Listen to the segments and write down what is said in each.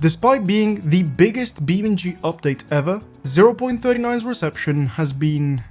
Despite being the biggest BeamNG update ever, 0.39's reception has been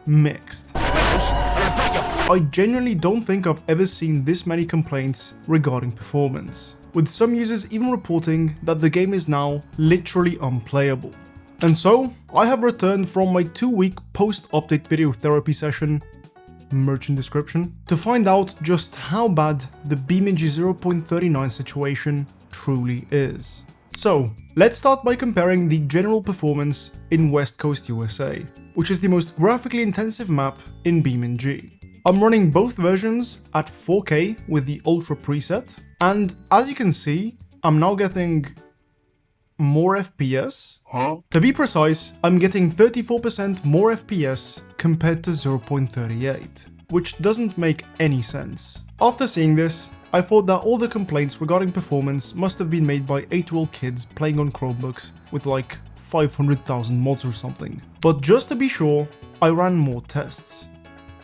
mixed. I genuinely don't think I've ever seen this many complaints regarding performance, with some users even reporting that the game is now literally unplayable. And so, I have returned from my 2-week post-update video therapy session, merch in description, to find out just how bad the BeamNG 0.39 situation truly is. So, let's start by comparing the general performance in West Coast USA, which is the most graphically intensive map in BeamNG. I'm running both versions at 4K with the Ultra preset, and as you can see, I'm now getting more FPS. To be precise, I'm getting 34% more FPS compared to 0.38, which doesn't make any sense. After seeing this, I thought that all the complaints regarding performance must have been made by 8-year-old kids playing on Chromebooks with like 500,000 mods or something. But just to be sure, I ran more tests.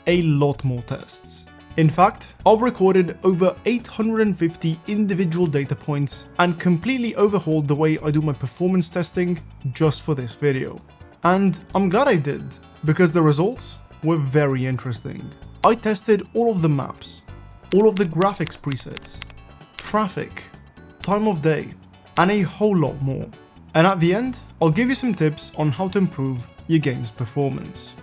A lot more tests. In fact, I've recorded over 850 individual data points and completely overhauled the way I do my performance testing just for this video. And I'm glad I did, because the results were very interesting. I tested all of the maps, all of the graphics presets, traffic, time of day, and a whole lot more. And at the end, I'll give you some tips on how to improve your game's performance.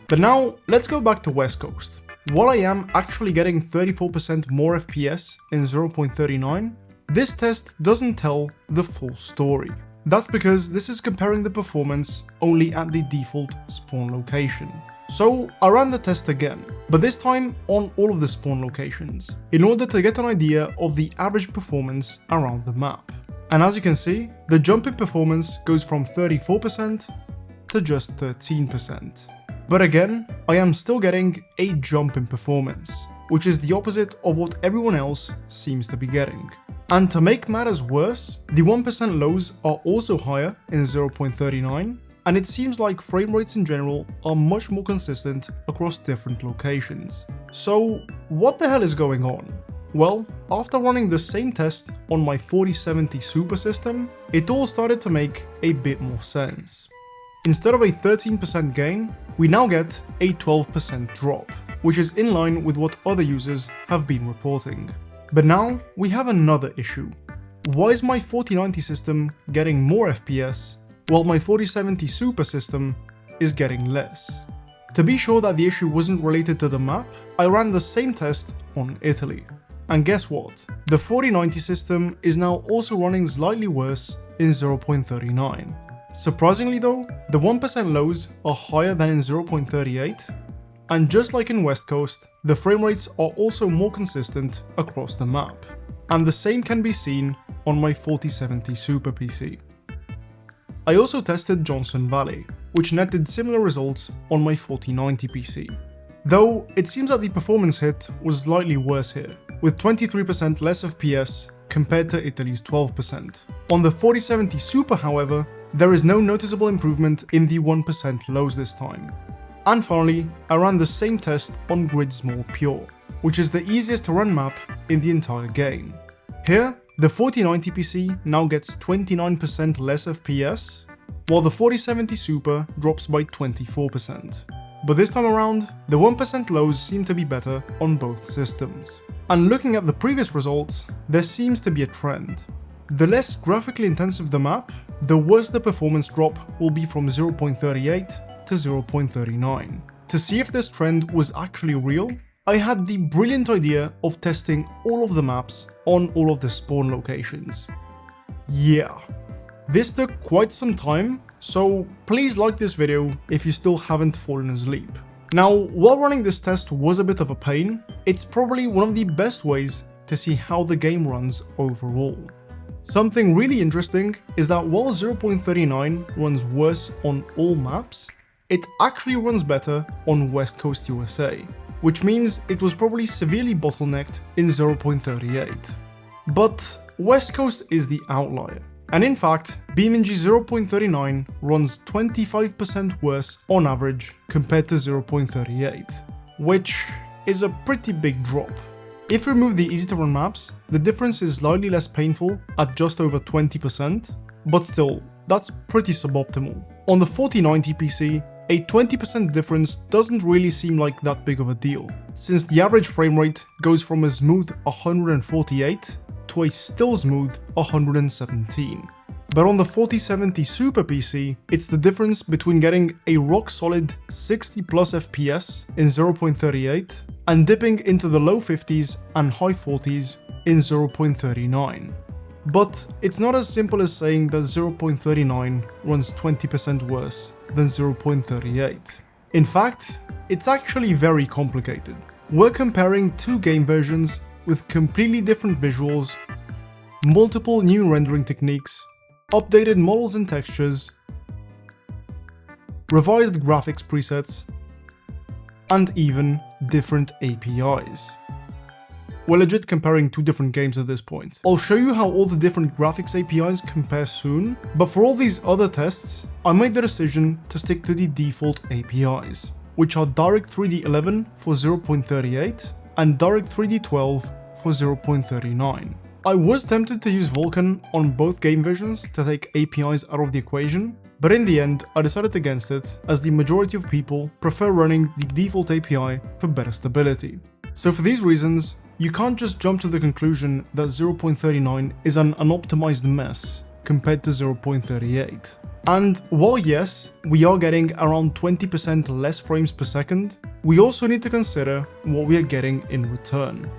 But now, let's go back to West Coast. While I am actually getting 34% more FPS in 0.39, this test doesn't tell the full story. That's because this is comparing the performance only at the default spawn location. So I ran the test again, but this time on all of the spawn locations, in order to get an idea of the average performance around the map. And as you can see, the jump in performance goes from 34% to just 13%. But again, I am still getting a jump in performance, which is the opposite of what everyone else seems to be getting. And to make matters worse, the 1% lows are also higher in 0.39, and it seems like frame rates in general are much more consistent across different locations. So what the hell is going on? Well, after running the same test on my 4070 Super system, it all started to make a bit more sense. Instead of a 13% gain, we now get a 12% drop, which is in line with what other users have been reporting. But now we have another issue. Why is my 4090 system getting more FPS while my 4070 Super system is getting less? To be sure that the issue wasn't related to the map, I ran the same test on Italy. And guess what? The 4090 system is now also running slightly worse in 0.39. Surprisingly though, the 1% lows are higher than in 0.38, and just like in West Coast, the frame rates are also more consistent across the map. And the same can be seen on my 4070 Super PC. I also tested Johnson Valley, which netted similar results on my 4090 PC. Though, it seems that the performance hit was slightly worse here, with 23% less FPS compared to Italy's 12%. On the 4070 Super, however, there is no noticeable improvement in the 1% lows this time. And finally, I ran the same test on Gridsmall Pure, which is the easiest to run map in the entire game. Here, the 4090 PC now gets 29% less FPS, while the 4070 Super drops by 24%. But this time around, the 1% lows seem to be better on both systems. And looking at the previous results, there seems to be a trend. The less graphically intensive the map, the worse the performance drop will be from 0.38 to 0.39. To see if this trend was actually real, I had the brilliant idea of testing all of the maps on all of the spawn locations. Yeah. This took quite some time, so please like this video if you still haven't fallen asleep. Now, while running this test was a bit of a pain, it's probably one of the best ways to see how the game runs overall. Something really interesting is that while 0.39 runs worse on all maps, it actually runs better on West Coast USA, which means it was probably severely bottlenecked in 0.38. But West Coast is the outlier. And in fact, BeamNG 0.39 runs 25% worse on average compared to 0.38, which is a pretty big drop. If we remove the easy to run maps, the difference is slightly less painful at just over 20%, but still, that's pretty suboptimal. On the 4090 PC, a 20% difference doesn't really seem like that big of a deal, since the average frame rate goes from a smooth 148 to a still smooth 117. But on the 4070 Super PC, it's the difference between getting a rock solid 60 plus FPS in 0.38 and dipping into the low 50s and high 40s in 0.39. But it's not as simple as saying that 0.39 runs 20% worse than 0.38. In fact, it's actually very complicated. We're comparing two game versions with completely different visuals, multiple new rendering techniques, updated models and textures, revised graphics presets, and even different APIs. We're legit comparing two different games at this point. I'll show you how all the different graphics APIs compare soon, but for all these other tests, I made the decision to stick to the default APIs, which are Direct3D 11 for 0.38 and Direct3D 12 for 0.39. I was tempted to use Vulkan on both game versions to take APIs out of the equation, but in the end I decided against it as the majority of people prefer running the default API for better stability. So for these reasons, you can't just jump to the conclusion that 0.39 is an unoptimized mess compared to 0.38. And while yes, we are getting around 20% less frames per second, we also need to consider what we are getting in return.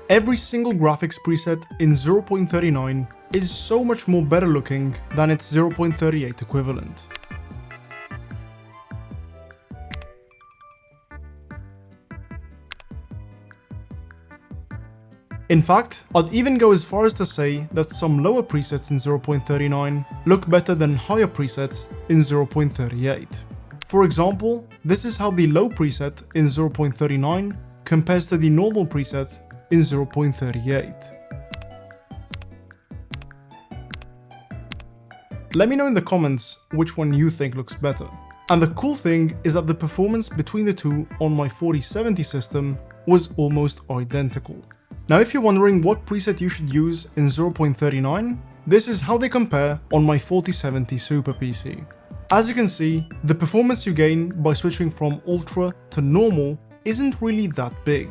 Every single graphics preset in 0.39 is so much more better looking than its 0.38 equivalent. In fact, I'd even go as far as to say that some lower presets in 0.39 look better than higher presets in 0.38. For example, this is how the low preset in 0.39 compares to the normal preset in 0.38. Let me know in the comments which one you think looks better. And the cool thing is that the performance between the two on my 4070 system was almost identical. Now if you're wondering what preset you should use in 0.39, this is how they compare on my 4070 Super PC. As you can see, the performance you gain by switching from Ultra to Normal isn't really that big.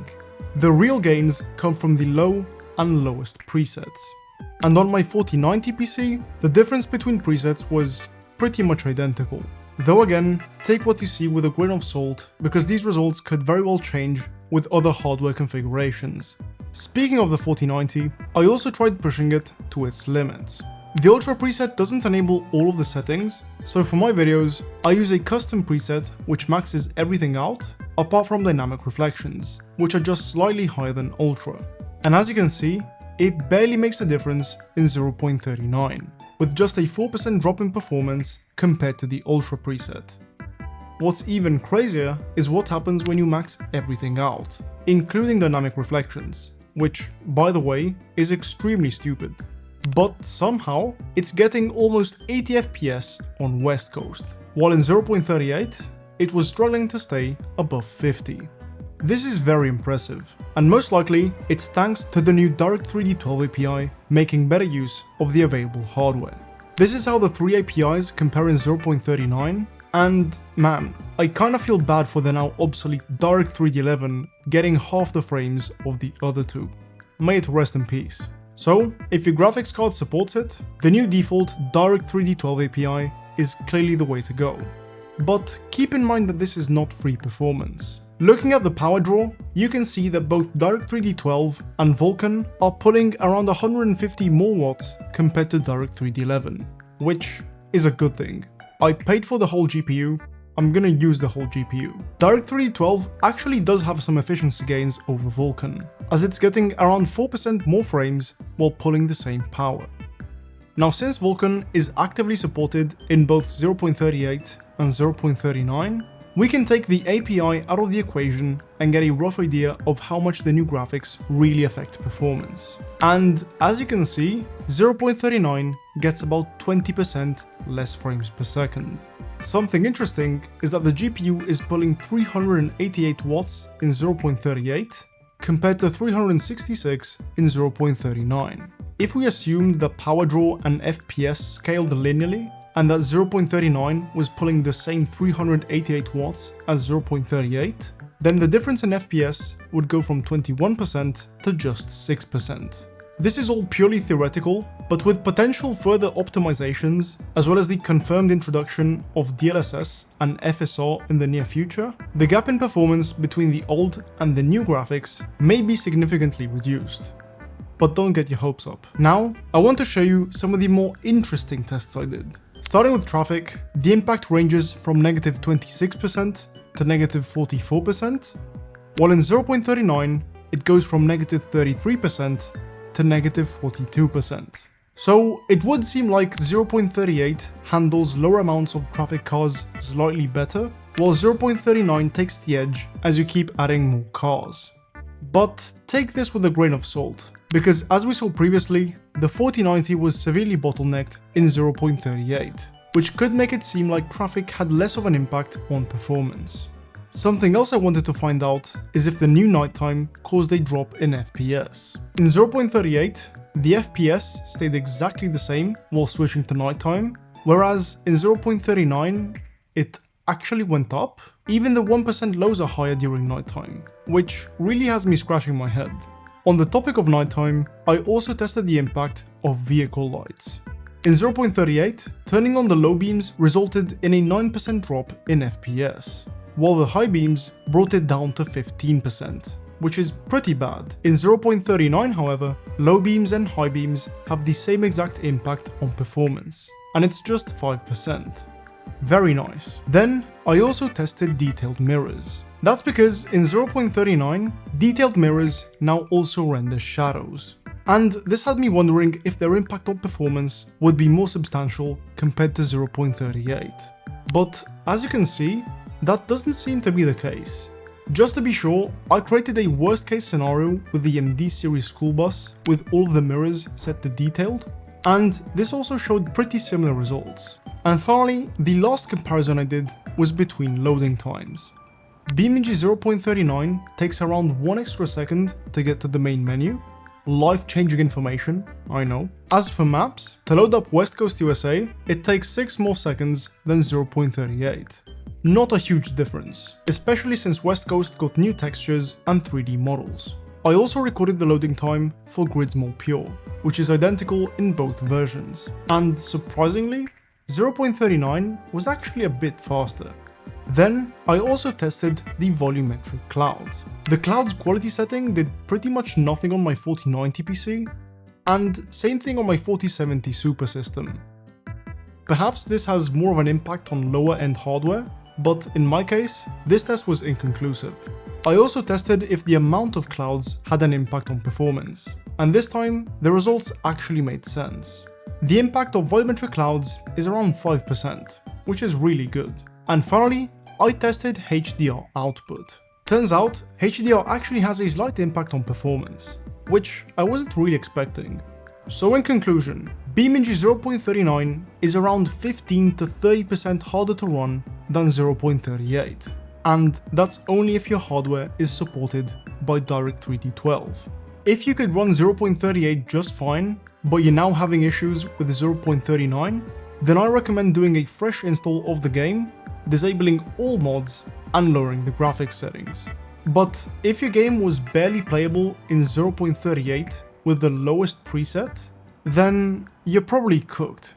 The real gains come from the low and lowest presets. And on my 4090 PC, the difference between presets was pretty much identical. Though again, take what you see with a grain of salt, because these results could very well change with other hardware configurations. Speaking of the 4090, I also tried pushing it to its limits. The Ultra preset doesn't enable all of the settings, so for my videos, I use a custom preset which maxes everything out, apart from dynamic reflections, which are just slightly higher than Ultra. And as you can see, it barely makes a difference in 0.39, with just a 4% drop in performance compared to the Ultra preset. What's even crazier is what happens when you max everything out, including dynamic reflections, which, by the way, is extremely stupid. But somehow, it's getting almost 80 FPS on West Coast, while in 0.38, it was struggling to stay above 50. This is very impressive, and most likely it's thanks to the new Direct3D 12 API making better use of the available hardware. This is how the three APIs compare in 0.39, and man, I kinda feel bad for the now obsolete Direct3D 11 getting half the frames of the other two. May it rest in peace. So, if your graphics card supports it, the new default Direct3D 12 API is clearly the way to go. But keep in mind that this is not free performance. Looking at the power draw, you can see that both Direct3D 12 and Vulkan are pulling around 150 more watts compared to Direct3D 11, which is a good thing. I paid for the whole GPU, I'm gonna use the whole GPU. Direct3D 12 actually does have some efficiency gains over Vulkan, as it's getting around 4% more frames while pulling the same power. Now since Vulkan is actively supported in both 0.38 and 0.39, we can take the API out of the equation and get a rough idea of how much the new graphics really affect performance. And as you can see, 0.39 gets about 20% less frames per second. Something interesting is that the GPU is pulling 388 watts in 0.38 compared to 366 in 0.39. If we assumed that power draw and FPS scaled linearly, and that 0.39 was pulling the same 388 watts as 0.38, then the difference in FPS would go from 21% to just 6%. This is all purely theoretical, but with potential further optimizations, as well as the confirmed introduction of DLSS and FSR in the near future, the gap in performance between the old and the new graphics may be significantly reduced. But don't get your hopes up. Now, I want to show you some of the more interesting tests I did. Starting with traffic, the impact ranges from -26% to -44%, while in 0.39, it goes from -33% to -42%. So it would seem like 0.38 handles lower amounts of traffic cars slightly better, while 0.39 takes the edge as you keep adding more cars. But take this with a grain of salt, because as we saw previously, the 4090 was severely bottlenecked in 0.38, which could make it seem like traffic had less of an impact on performance. Something else I wanted to find out is if the new nighttime caused a drop in FPS. In 0.38, the FPS stayed exactly the same while switching to nighttime, whereas in 0.39, it actually went up. Even the 1% lows are higher during nighttime, which really has me scratching my head. On the topic of nighttime, I also tested the impact of vehicle lights. In 0.38, turning on the low beams resulted in a 9% drop in FPS, while the high beams brought it down to 15%, which is pretty bad. In 0.39, however, low beams and high beams have the same exact impact on performance, and it's just 5%. Very nice. Then, I also tested detailed mirrors. That's because in 0.39, detailed mirrors now also render shadows. And this had me wondering if their impact on performance would be more substantial compared to 0.38. But as you can see, that doesn't seem to be the case. Just to be sure, I created a worst case scenario with the MD series school bus with all of the mirrors set to detailed, and this also showed pretty similar results. And finally, the last comparison I did was between loading times. BeamNG 0.39 takes around 1 extra second to get to the main menu. Life-changing information, I know. As for maps, to load up West Coast USA, it takes 6 more seconds than 0.38. Not a huge difference, especially since West Coast got new textures and 3D models. I also recorded the loading time for Grids More Pure, which is identical in both versions. And surprisingly, 0.39 was actually a bit faster. Then, I also tested the volumetric clouds. The clouds quality setting did pretty much nothing on my 4090 PC, and same thing on my 4070 Super system. Perhaps this has more of an impact on lower end hardware, but in my case, this test was inconclusive. I also tested if the amount of clouds had an impact on performance, and this time, the results actually made sense. The impact of volumetric clouds is around 5%, which is really good. And finally, I tested HDR output. Turns out, HDR actually has a slight impact on performance, which I wasn't really expecting. So in conclusion, BeamNG 0.39 is around 15 to 30% harder to run than 0.38, and that's only if your hardware is supported by DirectX 12. If you could run 0.38 just fine, but you're now having issues with 0.39, then I recommend doing a fresh install of the game, disabling all mods, and lowering the graphics settings. But if your game was barely playable in 0.38 with the lowest preset, then you're probably cooked.